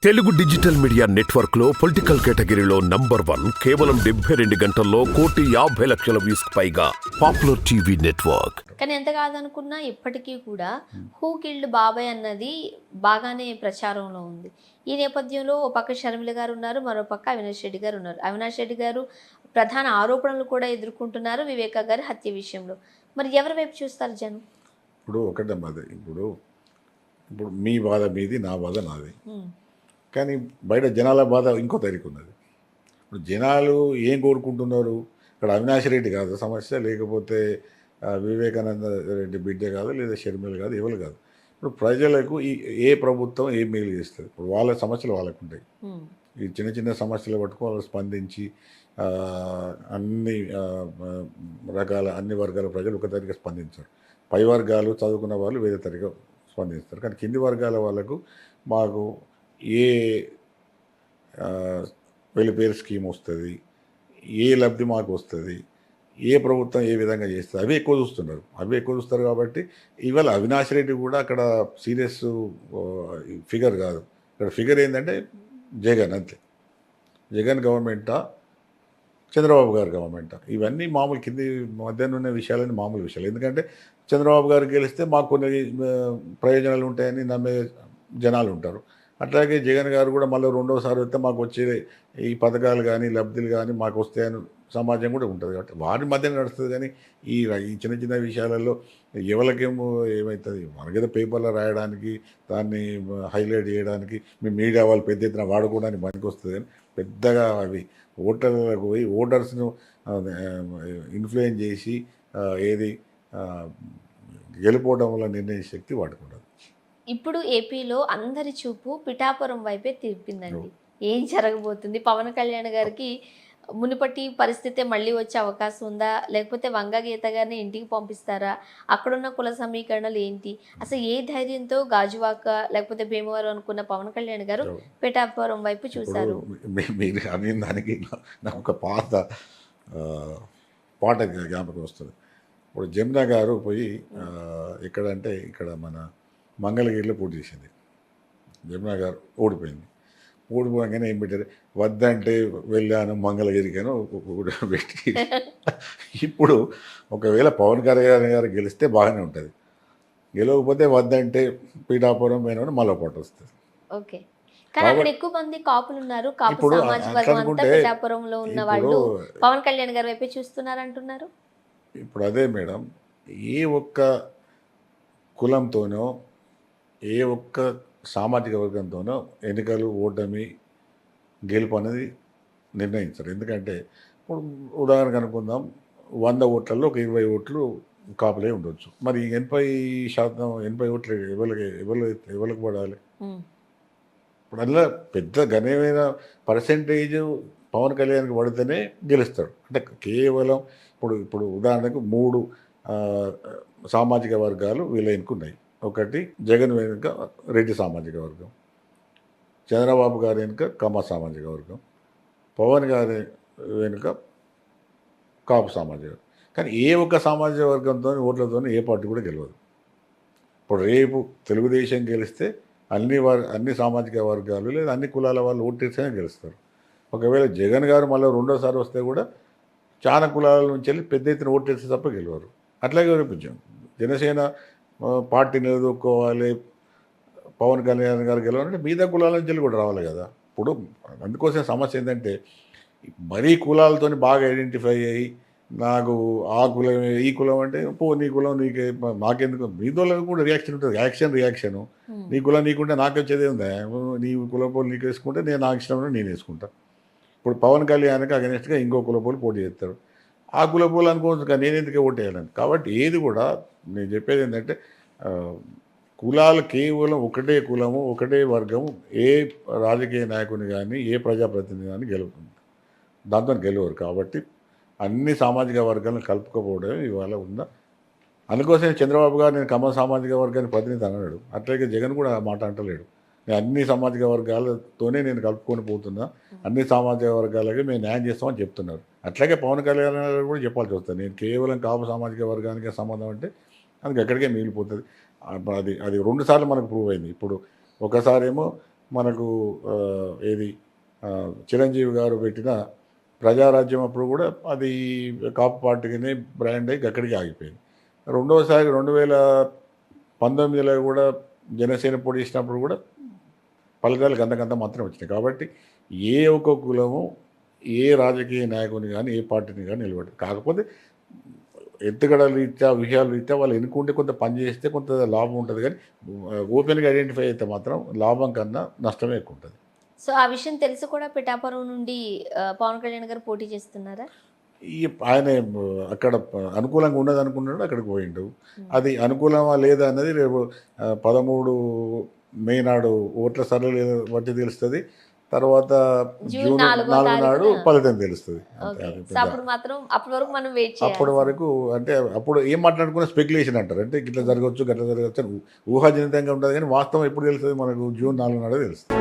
Telugu digital media network లో political కేటగిరీలో number 1 కేవలం 72 గంటల్లో 1,50,00,000 వ్యూస్ పైగా పాపులర్ టీవీ నెట్వర్క్. కానీ ఎంత కాదనుకున్నా ఇప్పటికీ కూడా హూ కిల్డ్ బాబాయ్ అన్నది బాగానే ప్రచారంలో ఉంది. ఈ నేపథ్యంలో ఓ పక్క షర్మిల గారు ఉన్నారు, మరో పక్క అవినాష్ రెడ్డి గారు ఉన్నారు. అవినాష్ రెడ్డి గారు ప్రధాన ఆరోపణలు కూడా ఎదుర్కొంటున్నారు వివేక గారి హత్య విషయంలో. మరి ఎవరి వైపు చూస్తారు జనం? ఇప్పుడు ఒకటమ్మా అది ఇప్పుడు మీ బాధ మీది, నా బాధ నాది. కానీ బయట జనాల బాధ ఇంకో తరీకు ఉన్నది. ఇప్పుడు జనాలు ఏం కోరుకుంటున్నారు? ఇక్కడ అవినాష్ రెడ్డి కాదు సమస్య, లేకపోతే వివేకానంద రెడ్డి బిడ్డ కాదు, లేదా షర్మిల కాదు, ఎవరు కాదు. ఇప్పుడు ప్రజలకు ఏ ప్రభుత్వం ఏం మేలు చేస్తుంది? ఇప్పుడు వాళ్ళ సమస్యలు వాళ్ళకు ఉంటాయి. ఈ చిన్న చిన్న సమస్యలు పట్టుకుని వాళ్ళు స్పందించి అన్ని అన్ని వర్గాల ప్రజలు ఒక తరీగా స్పందించారు. పై వర్గాలు చదువుకున్న వాళ్ళు వేరే తరీగా స్పందిస్తారు. కానీ కింది వర్గాల వాళ్ళకు మాకు ఏ వెల్ఫేర్ స్కీమ్ వస్తుంది, ఏ లబ్ధి మాకు వస్తుంది, ఏ ప్రభుత్వం ఏ విధంగా చేస్తుంది, అవి ఎక్కువ చూస్తారు. కాబట్టి ఇవాళ అవినాష్ రెడ్డి కూడా అక్కడ సీరియస్ ఫిగర్ కాదు. ఇక్కడ ఫిగర్ ఏంటంటే జగన్, అంతే. జగన్ గవర్నమెంటా, చంద్రబాబు గారు గవర్నమెంటా, ఇవన్నీ మామూలు కింది మధ్యాహ్నం ఉన్న విషయాలని మామూలు విషయాలు. ఎందుకంటే చంద్రబాబు గారు గెలిస్తే మాకు కొన్ని ప్రయోజనాలు ఉంటాయని నమ్మే జనాలు ఉంటారు. అట్లాగే జగన్ గారు కూడా మళ్ళీ రెండోసారి వస్తే మాకు వచ్చే ఈ పథకాలు కానీ లబ్ధులు కానీ మాకు వస్తాయని సమాజం కూడా ఉంటుంది. కాబట్టి వారి మధ్య నడుస్తుంది. కానీ ఈ చిన్న చిన్న విషయాలలో ఎవరికేమో ఏమవుతుంది, మనకేదో పేపర్లో రాయడానికి, దాన్ని హైలైట్ చేయడానికి, మీ మీడియా వాళ్ళు పెద్ద ఎత్తున వాడుకోవడానికి పనికి వస్తుంది. కానీ పెద్దగా అవి ఓటర్లకు పోయి ఓటర్స్ను ఇన్ఫ్లుయెన్స్ చేసి ఏది గెలిపోవడం వల్ల నిర్ణయించే శక్తి వాడుకుంటుంది. ఇప్పుడు ఏపీలో అందరి చూపు పిఠాపురం వైపే తిప్పిందండి. ఏం జరగబోతుంది? పవన్ కళ్యాణ్ గారికి మునుపటి పరిస్థితే మళ్ళీ వచ్చే అవకాశం ఉందా, లేకపోతే వంగ గీత గారిని ఇంటికి పంపిస్తారా? అక్కడున్న కుల సమీకరణలు ఏంటి? అసలు ఏ ధైర్యంతో గాజువాక లేకపోతే భీమవరం అనుకున్న పవన్ కళ్యాణ్ గారు పిఠాపురం వైపు చూశారు? మీరు అనే దానికి నాకు ఒక పాట జ్ఞాపకం వస్తుంది. ఇప్పుడు జమున గారు పోయి ఎక్కడంటే ఇక్కడ మన మంగళగిరిలో పోటీ చేసింది. జమున గారు ఓడిపోయింది. ఓడిపోగానే ఏం పెట్టారు, వద్దంటే వెళ్ళాను మంగళగిరికి అని పెట్టి. ఇప్పుడు ఒకవేళ పవన్ కళ్యాణ్ గారు గెలిస్తే బాగానే ఉంటుంది, గెలవకపోతే వద్దంటే పీఠాపురం పోయిన మళ్ళీ పాటు వస్తుంది. ఓకే, కానీ అక్కడ ఎక్కువ మంది కాపులు ఉన్నారు. కాపు సామాజిక వర్గం అంతా పిఠాపురంలో ఉన్న వాళ్ళు పవన్ కళ్యాణ్ గారి వైపే చూస్తున్నారు అంటున్నారు. ఇప్పుడు అదే మేడం, ఏ ఒక్క కులంతోనో ఏ ఒక్క సామాజిక వర్గంతోనో ఎన్నికలు ఓటమి గెలుపు అనేది నిర్ణయించారు. ఎందుకంటే ఇప్పుడు ఉదాహరణకు అనుకుందాం, 100 ఓట్లలో ఒక 20 ఓట్లు కాపులే ఉండొచ్చు. మరి 80 ఓట్లు ఎవరికి పడాలి? ఇప్పుడు అందులో పెద్ద గణమైన పర్సెంటేజ్ పవన్ కళ్యాణ్కి పడితేనే గెలుస్తాడు. అంటే కేవలం ఇప్పుడు ఉదాహరణకు 3 సామాజిక వర్గాలు వీళ్ళ ఎన్నుకున్నాయి. ఒకటి జగన్ వెనుక రెడ్డి సామాజిక వర్గం, చంద్రబాబు గారి వెనుక కమ్మ సామాజిక వర్గం, పవన్ గారి వెనుక కాపు సామాజిక వర్గం. కానీ ఏ ఒక్క సామాజిక వర్గంతో ఓట్లతో ఏ పార్టీ కూడా గెలవదు. ఇప్పుడు రేపు తెలుగుదేశం గెలిస్తే అన్ని సామాజిక వర్గాలు లేదా అన్ని కులాల వాళ్ళు ఓటేస్తేనే గెలుస్తారు. ఒకవేళ జగన్ గారు మళ్ళీ రెండోసారి వస్తే కూడా చాలా కులాల నుంచి వెళ్ళి పెద్ద ఎత్తున ఓటేస్తే తప్ప గెలవరు. అట్లాగే వినిపించాం, జనసేన పార్టీ నిలదొక్కోవాలి, పవన్ కళ్యాణ్ గారు గెలవాలంటే మిగతా కులాల నుంచి కూడా రావాలి కదా. ఇప్పుడు అందుకోసం సమస్య ఏంటంటే మరీ కులాలతో బాగా ఐడెంటిఫై అయ్యి నాకు ఆ కులం ఈ కులం అంటే నీ కులం నీకే మాకెందుకు, మీతో కూడా రియాక్షన్ ఉంటుంది. రియాక్షను నీ కులం నీకుంటే నాకు వచ్చేది ఉందా? నీ కులపోలు నీకు వేసుకుంటే నేను నాకు ఇష్టం నేను వేసుకుంటా. ఇప్పుడు పవన్ కళ్యాణ్కి అగెనిస్ట్గా ఇంకో కులపోలు పోటీ చేస్తాడు. ఆ కులపోలు అనుకోవచ్చు కానీ నేను ఎందుకే ఓటు వేయాలని. కాబట్టి ఏది కూడా నేను చెప్పేది ఏంటంటే కులాలు కేవలం ఒకటే కులము ఒకటే వర్గము ఏ రాజకీయ నాయకుని కానీ ఏ ప్రజాప్రతినిధి కానీ దాంతో గెలవరు. కాబట్టి అన్ని సామాజిక వర్గాలను కలుపుకోపోవడం ఇవాళ ఉందా. అందుకోసం చంద్రబాబు గారు నేను కమ్మ సామాజిక వర్గాన్ని ప్రతినిధి అన్నాడు. అట్లాగే జగన్ కూడా ఆ మాట అంటలేడు. నేను అన్ని సామాజిక వర్గాలతోనే నేను కలుపుకొని పోతున్నా, అన్ని సామాజిక వర్గాలకి మేము న్యాయం చేస్తామని చెప్తున్నారు. అట్లాగే పవన్ కళ్యాణ్ కూడా చెప్పాల్సి వస్తుంది, నేను కేవలం కాపు సామాజిక వర్గానికి సంబంధం అంటే అందుకు ఎక్కడికే మిగిలిపోతుంది. అది 2 సార్లు మనకు ప్రూవ్ అయింది. ఇప్పుడు ఒకసారేమో మనకు ఏది చిరంజీవి గారు పెట్టిన ప్రజారాజ్యం అప్పుడు కూడా అది కాపు పార్టీకి బ్రాండ్ అయ్యి అక్కడికి ఆగిపోయింది. రెండోసారి 2019లో కూడా జనసేన పోటీ చేసినప్పుడు కూడా ఫలితాలు గంతకంత మాత్రం వచ్చినాయి. కాబట్టి ఏ ఒక్క కులము ఏ రాజకీయ నాయకుని కానీ ఏ పార్టీని కానీ నిలబడదు. కాకపోతే ఎత్తుగడ రీత్యా విషయాల రీత్యా వాళ్ళు ఎన్నుకుంటే కొంత పని చేస్తే కొంత లాభం ఉంటుంది, కానీ ఓపెన్గా ఐడెంటిఫై అయితే మాత్రం లాభం కన్నా నష్టమే ఎక్కువ ఉంటుంది. సో ఆ విషయం తెలిసి కూడా పిఠాపురం నుండి పవన్ కళ్యాణ్ గారు పోటీ చేస్తున్నారా? ఈ ఆయన అక్కడ అనుకూలంగా ఉన్నది అనుకున్నాడు, అక్కడికి పోయిండు. అది అనుకూలమా లేదా అన్నది రేపు 13 మే నాడు ఓట్ల సర్వే బట్టి తెలుస్తుంది. తర్వాత జూన్ 4 నాడు ఫలితం తెలుస్తుంది. అప్పుడు మాత్రం అప్పటి వరకు మనం వెయిట్ చేయాలి. అప్పటి వరకు అంటే అప్పుడు ఏం మాట్లాడుకున్న స్పెక్యులేషన్ అంటారు, అంటే ఇట్లా జరగవచ్చు గట్లా జరగచ్చు అని ఊహాజనితంగా ఉంటుంది, కానీ వాస్తవం ఎప్పుడు తెలుస్తుంది మనకు? జూన్ 4 నాడే తెలుస్తుంది.